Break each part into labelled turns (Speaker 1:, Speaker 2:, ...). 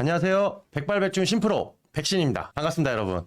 Speaker 1: 안녕하세요. 백발백중 신프로 백신입니다. 반갑습니다, 여러분.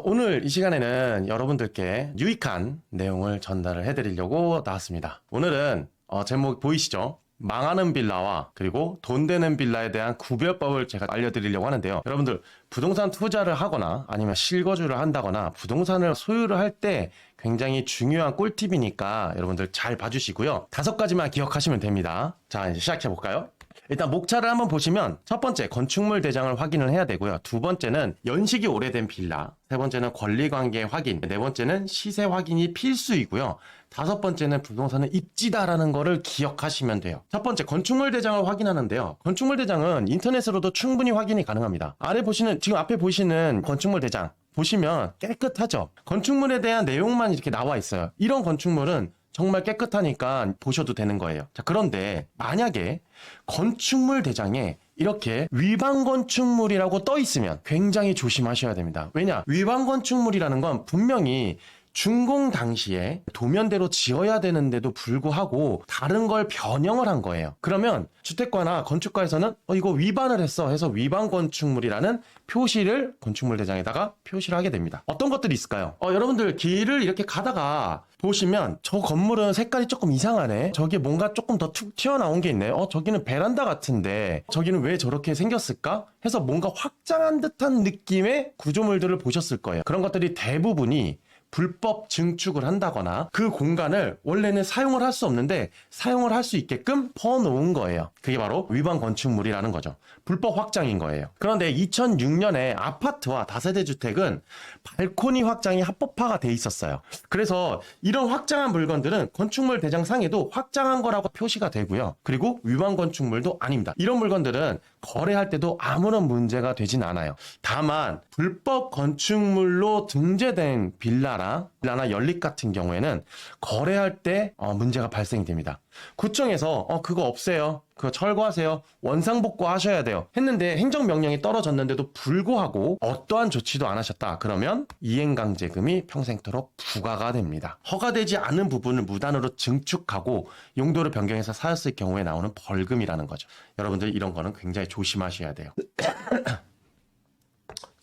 Speaker 1: 오늘 이 시간에는 여러분들께 유익한 내용을 전달을 해드리려고 나왔습니다. 오늘은 제목 보이시죠? 망하는 빌라와 그리고 돈 되는 빌라에 대한 구별법을 제가 알려드리려고 하는데요. 여러분들 부동산 투자를 하거나 아니면 실거주를 한다거나 부동산을 소유를 할 때 굉장히 중요한 꿀팁이니까 여러분들 잘 봐주시고요. 5가지만 기억하시면 됩니다. 자, 이제 시작해볼까요? 일단 목차를 한번 보시면 첫 번째 건축물 대장을 확인을 해야 되고요. 두 번째는 연식이 오래된 빌라, 세 번째는 권리관계 확인, 네 번째는 시세 확인이 필수이고요. 다섯 번째는 부동산은 입지다라는 거를 기억하시면 돼요. 첫 번째 건축물 대장을 확인하는데요. 건축물 대장은 인터넷으로도 충분히 확인이 가능합니다. 아래 보시는 지금 앞에 보시는 건축물 대장 보시면 깨끗하죠. 건축물에 대한 내용만 이렇게 나와 있어요. 이런 건축물은 정말 깨끗하니까 보셔도 되는 거예요. 자, 그런데 만약에 건축물 대장에 이렇게 위반 건축물이라고 떠 있으면 굉장히 조심하셔야 됩니다. 왜냐? 위반 건축물이라는 건 분명히 준공 당시에 도면대로 지어야 되는데도 불구하고 다른 걸 변형을 한 거예요. 그러면 주택과나 건축가에서는 이거 위반을 했어 해서 위반 건축물이라는 표시를 건축물 대장에다가 표시를 하게 됩니다. 어떤 것들이 있을까요? 여러분들 길을 이렇게 가다가 보시면 저 건물은 색깔이 조금 이상하네. 저기 뭔가 조금 더 툭 튀어나온 게 있네. 저기는 베란다 같은데 저기는 왜 저렇게 생겼을까? 해서 뭔가 확장한 듯한 느낌의 구조물들을 보셨을 거예요. 그런 것들이 대부분이 불법 증축을 한다거나 그 공간을 원래는 사용을 할 수 없는데 사용을 할 수 있게끔 퍼놓은 거예요. 그게 바로 위반 건축물이라는 거죠. 불법 확장인 거예요. 그런데 2006년에 아파트와 다세대 주택은 발코니 확장이 합법화가 돼 있었어요. 그래서 이런 확장한 물건들은 건축물 대장상에도 확장한 거라고 표시가 되고요. 그리고 위반 건축물도 아닙니다. 이런 물건들은 거래할 때도 아무런 문제가 되진 않아요. 다만 불법 건축물로 등재된 빌라나 연립 같은 경우에는 거래할 때 문제가 발생이 됩니다. 구청에서 그거 없애요, 그거 철거하세요, 원상복구 하셔야 돼요 했는데 행정명령이 떨어졌는데도 불구하고 어떠한 조치도 안 하셨다. 그러면 이행강제금이 평생토록 부과가 됩니다. 허가되지 않은 부분을 무단으로 증축하고 용도를 변경해서 사였을 경우에 나오는 벌금이라는 거죠. 여러분들 이런 거는 굉장히 조심하셔야 돼요.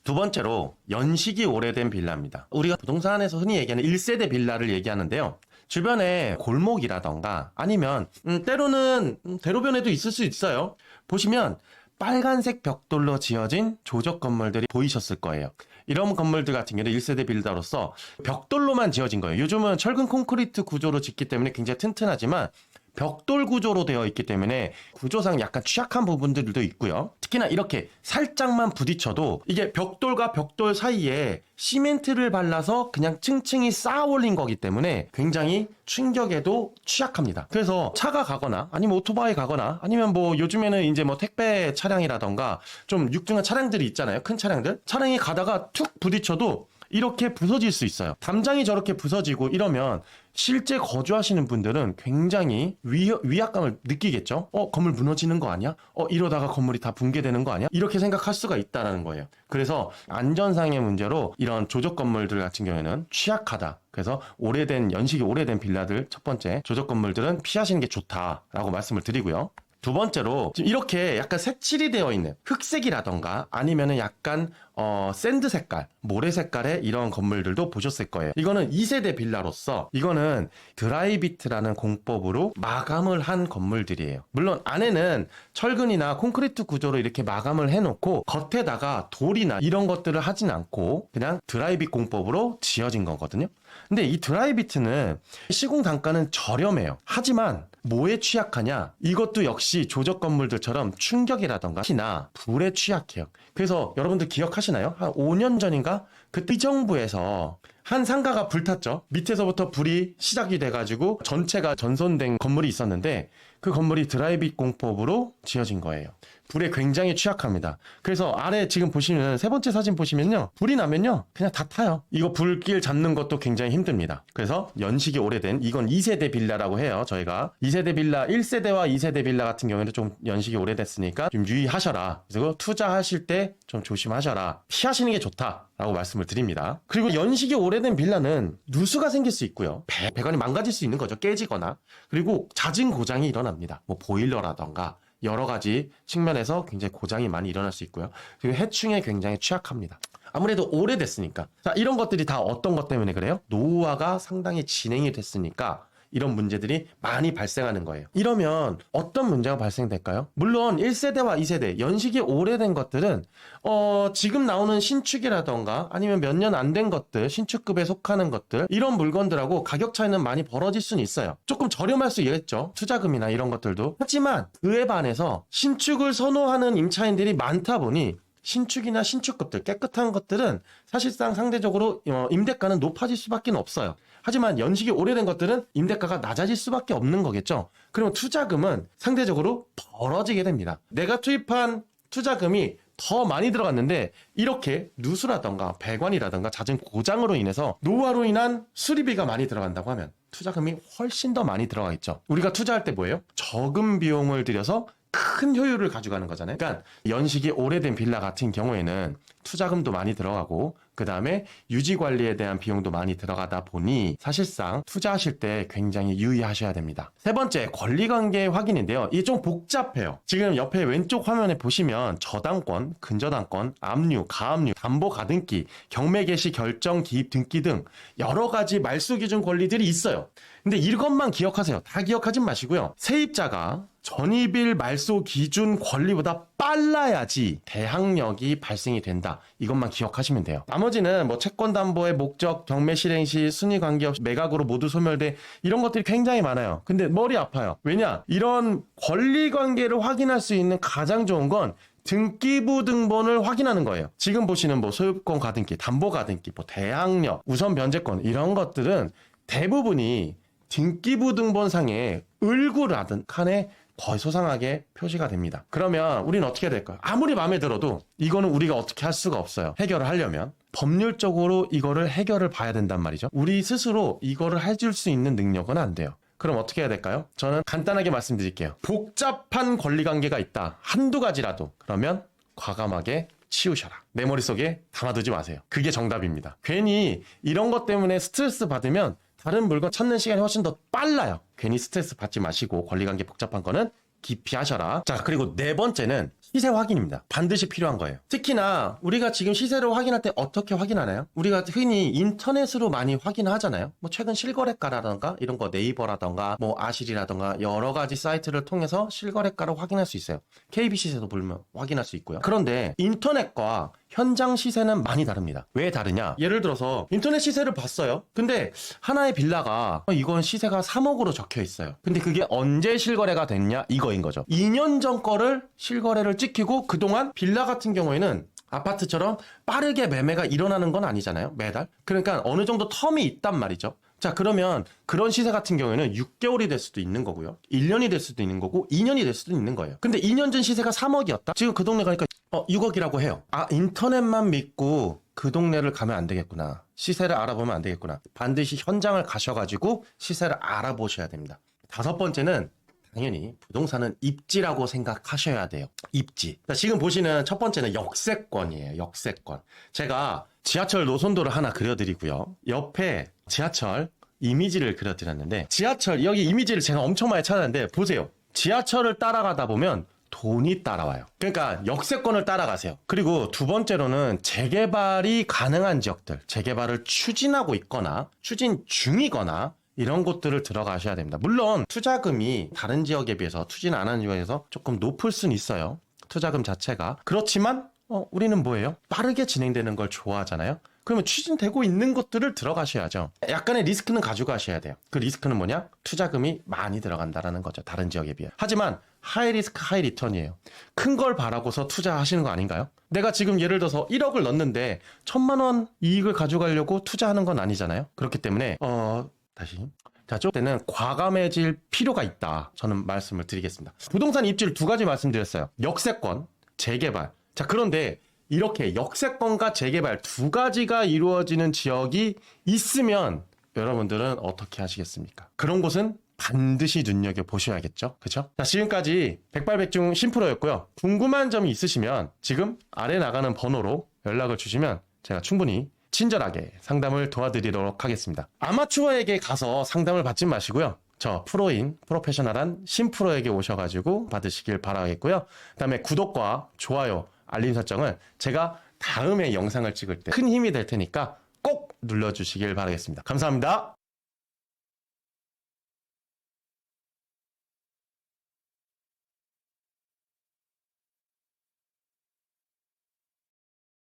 Speaker 1: 두 번째로 연식이 오래된 빌라입니다. 우리가 부동산에서 흔히 얘기하는 1세대 빌라를 얘기하는데요. 주변에 골목이라던가 아니면 때로는 대로변에도 있을 수 있어요. 보시면 빨간색 벽돌로 지어진 조적 건물들이 보이셨을 거예요. 이런 건물들 같은 경우는 1세대 빌라로서 벽돌로만 지어진 거예요. 요즘은 철근 콘크리트 구조로 짓기 때문에 굉장히 튼튼하지만 벽돌 구조로 되어 있기 때문에 구조상 약간 취약한 부분들도 있고요. 특히나 이렇게 살짝만 부딪혀도 이게 벽돌과 벽돌 사이에 시멘트를 발라서 그냥 층층이 쌓아 올린 거기 때문에 굉장히 충격에도 취약합니다. 그래서 차가 가거나 아니면 오토바이 가거나 아니면 뭐 요즘에는 이제 뭐 택배 차량이라던가 좀 육중한 차량들이 있잖아요. 큰 차량들. 차량이 가다가 툭 부딪혀도 이렇게 부서질 수 있어요. 담장이 저렇게 부서지고 이러면 실제 거주하시는 분들은 굉장히 위압감을 느끼겠죠. 건물 무너지는 거 아니야? 이러다가 건물이 다 붕괴되는 거 아니야? 이렇게 생각할 수가 있다는 거예요. 그래서 안전상의 문제로 이런 조적 건물들 같은 경우에는 취약하다. 그래서 연식이 오래된 빌라들 첫 번째 조적 건물들은 피하시는 게 좋다라고 말씀을 드리고요. 두 번째로 지금 이렇게 약간 색칠이 되어 있는 흑색이라던가 아니면은 약간 샌드 색깔, 모래 색깔의 이런 건물들도 보셨을 거예요. 이거는 2세대 빌라로서 이거는 드라이비트라는 공법으로 마감을 한 건물들이에요. 물론 안에는 철근이나 콘크리트 구조로 이렇게 마감을 해놓고 겉에다가 돌이나 이런 것들을 하진 않고 그냥 드라이빗 공법으로 지어진 거거든요. 근데 이 드라이비트는 시공 단가는 저렴해요. 하지만 뭐에 취약하냐? 이것도 역시 조적 건물들처럼 충격이라던가 피나 불에 취약해요. 그래서 여러분들 기억하시나요? 한 5년 전인가? 그때 이 정부에서 한 상가가 불탔죠. 밑에서부터 불이 시작이 돼가지고 전체가 전손된 건물이 있었는데 그 건물이 드라이빗 공법으로 지어진 거예요. 불에 굉장히 취약합니다. 그래서 아래 지금 보시면 세 번째 사진 보시면요. 불이 나면요. 그냥 다 타요. 이거 불길 잡는 것도 굉장히 힘듭니다. 그래서 연식이 오래된 이건 2세대 빌라라고 해요. 저희가 2세대 빌라 1세대와 2세대 빌라 같은 경우에는 좀 연식이 오래됐으니까 좀 유의하셔라. 그리고 투자하실 때 좀 조심하셔라. 피하시는 게 좋다라고 말씀을 드립니다. 그리고 연식이 오래된 빌라는 누수가 생길 수 있고요. 배관이 망가질 수 있는 거죠. 깨지거나. 그리고 잦은 고장이 일어납니다. 뭐 보일러라던가 여러 가지 측면에서 굉장히 고장이 많이 일어날 수 있고요. 그리고 해충에 굉장히 취약합니다. 아무래도 오래됐으니까. 자, 이런 것들이 다 어떤 것 때문에 그래요? 노후화가 상당히 진행이 됐으니까 이런 문제들이 많이 발생하는 거예요. 이러면 어떤 문제가 발생될까요? 물론 1세대와 2세대, 연식이 오래된 것들은 지금 나오는 신축이라던가 아니면 몇 년 안 된 것들, 신축급에 속하는 것들, 이런 물건들하고 가격 차이는 많이 벌어질 수는 있어요. 조금 저렴할 수 있겠죠. 투자금이나 이런 것들도. 하지만 그에 반해서 신축을 선호하는 임차인들이 많다 보니 신축이나 신축급들, 깨끗한 것들은 사실상 상대적으로 임대가는 높아질 수밖에 없어요. 하지만 연식이 오래된 것들은 임대가가 낮아질 수밖에 없는 거겠죠. 그러면 투자금은 상대적으로 벌어지게 됩니다. 내가 투입한 투자금이 더 많이 들어갔는데 이렇게 누수라던가 배관이라던가 잦은 고장으로 인해서 노후화로 인한 수리비가 많이 들어간다고 하면 투자금이 훨씬 더 많이 들어가겠죠. 우리가 투자할 때 뭐예요? 적은 비용을 들여서 큰 효율을 가져가는 거잖아요. 그러니까 연식이 오래된 빌라 같은 경우에는 투자금도 많이 들어가고 그 다음에 유지관리에 대한 비용도 많이 들어가다 보니 사실상 투자하실 때 굉장히 유의하셔야 됩니다. 세 번째, 권리관계 확인인데요. 이게 좀 복잡해요. 지금 옆에 왼쪽 화면에 보시면 저당권, 근저당권, 압류, 가압류, 담보 가등기, 경매 개시 결정 기입 등기 등 여러 가지 말소 기준 권리들이 있어요. 근데 이것만 기억하세요. 다 기억하진 마시고요. 세입자가 전입일 말소 기준 권리보다 빨라야지 대항력이 발생이 된다. 이것만 기억하시면 돼요. 나머지는 뭐 채권담보의 목적, 경매 실행 시 순위 관계없이 매각으로 모두 소멸돼 이런 것들이 굉장히 많아요. 근데 머리 아파요. 왜냐? 이런 권리관계를 확인할 수 있는 가장 좋은 건 등기부 등본을 확인하는 거예요. 지금 보시는 뭐 소유권 가등기, 담보 가등기, 뭐 대항력, 우선 변제권 이런 것들은 대부분이 등기부 등본상에 을구라든 칸에 거의 소상하게 표시가 됩니다. 그러면 우리는 어떻게 해야 될까요? 아무리 마음에 들어도 이거는 우리가 어떻게 할 수가 없어요. 해결을 하려면 법률적으로 이거를 해결을 봐야 된단 말이죠. 우리 스스로 이거를 해줄 수 있는 능력은 안 돼요. 그럼 어떻게 해야 될까요? 저는 간단하게 말씀드릴게요. 복잡한 권리관계가 있다. 한두 가지라도. 그러면 과감하게 치우셔라. 내 머릿속에 담아두지 마세요. 그게 정답입니다. 괜히 이런 것 때문에 스트레스 받으면 다른 물건 찾는 시간이 훨씬 더 빨라요. 괜히 스트레스 받지 마시고 권리관계 복잡한 거는 기피하셔라. 자, 그리고 네 번째는 시세 확인입니다. 반드시 필요한 거예요. 특히나 우리가 지금 시세를 확인할 때 어떻게 확인하나요? 우리가 흔히 인터넷으로 많이 확인하잖아요. 뭐 최근 실거래가라던가 이런 거 네이버라던가 뭐 아실이라던가 여러 가지 사이트를 통해서 실거래가를 확인할 수 있어요. KB 시세도 보면 확인할 수 있고요. 그런데 인터넷과 현장 시세는 많이 다릅니다. 왜 다르냐? 예를 들어서 인터넷 시세를 봤어요. 근데 하나의 빌라가 이건 시세가 3억으로 적혀 있어요. 근데 그게 언제 실거래가 됐냐? 이거인 거죠. 2년 전 거를 실거래를 찍히고 그동안 빌라 같은 경우에는 아파트처럼 빠르게 매매가 일어나는 건 아니잖아요. 매달. 그러니까 어느 정도 텀이 있단 말이죠. 자, 그러면 그런 시세 같은 경우에는 6개월이 될 수도 있는 거고요. 1년이 될 수도 있는 거고 2년이 될 수도 있는 거예요. 근데 2년 전 시세가 3억이었다? 지금 그 동네 가니까 6억이라고 해요. 아, 인터넷만 믿고 그 동네를 가면 안 되겠구나. 시세를 알아보면 안 되겠구나. 반드시 현장을 가셔가지고 시세를 알아보셔야 됩니다. 다섯 번째는 당연히 부동산은 입지라고 생각하셔야 돼요. 입지. 지금 보시는 첫 번째는 역세권이에요. 역세권. 제가 지하철 노선도를 하나 그려드리고요. 옆에 지하철 이미지를 그려드렸는데 지하철 여기 이미지를 제가 엄청 많이 찾았는데 보세요. 지하철을 따라가다 보면 돈이 따라와요. 그러니까 역세권을 따라가세요. 그리고 두 번째로는 재개발이 가능한 지역들, 재개발을 추진하고 있거나 추진 중이거나 이런 곳들을 들어가셔야 됩니다. 물론 투자금이 다른 지역에 비해서 추진 안 하는 지역에서 조금 높을 수는 있어요. 투자금 자체가. 그렇지만 우리는 뭐예요? 빠르게 진행되는 걸 좋아하잖아요. 그러면 추진되고 있는 것들을 들어가셔야죠. 약간의 리스크는 가져가셔야 돼요. 그 리스크는 뭐냐? 투자금이 많이 들어간다라는 거죠. 다른 지역에 비해. 하지만 하이 리스크 하이 리턴이에요. 큰 걸 바라고서 투자하시는 거 아닌가요? 내가 지금 예를 들어서 1억을 넣는데 1,000만 원 이익을 가져가려고 투자하는 건 아니잖아요. 그렇기 때문에 다시. 자, 좀 때는 과감해질 필요가 있다. 저는 말씀을 드리겠습니다. 부동산 입지를 두 가지 말씀드렸어요. 역세권, 재개발. 자, 그런데 이렇게 역세권과 재개발 두 가지가 이루어지는 지역이 있으면 여러분들은 어떻게 하시겠습니까? 그런 곳은 반드시 눈여겨보셔야겠죠? 그쵸? 자, 지금까지 백발백중 신프로였고요. 궁금한 점이 있으시면 지금 아래 나가는 번호로 연락을 주시면 제가 충분히 친절하게 상담을 도와드리도록 하겠습니다. 아마추어에게 가서 상담을 받지 마시고요. 저 프로인 프로페셔널한 신프로에게 오셔가지고 받으시길 바라겠고요. 그다음에 구독과 좋아요, 알림 설정은 제가 다음에 영상을 찍을 때 큰 힘이 될 테니까 꼭 눌러주시길 바라겠습니다. 감사합니다.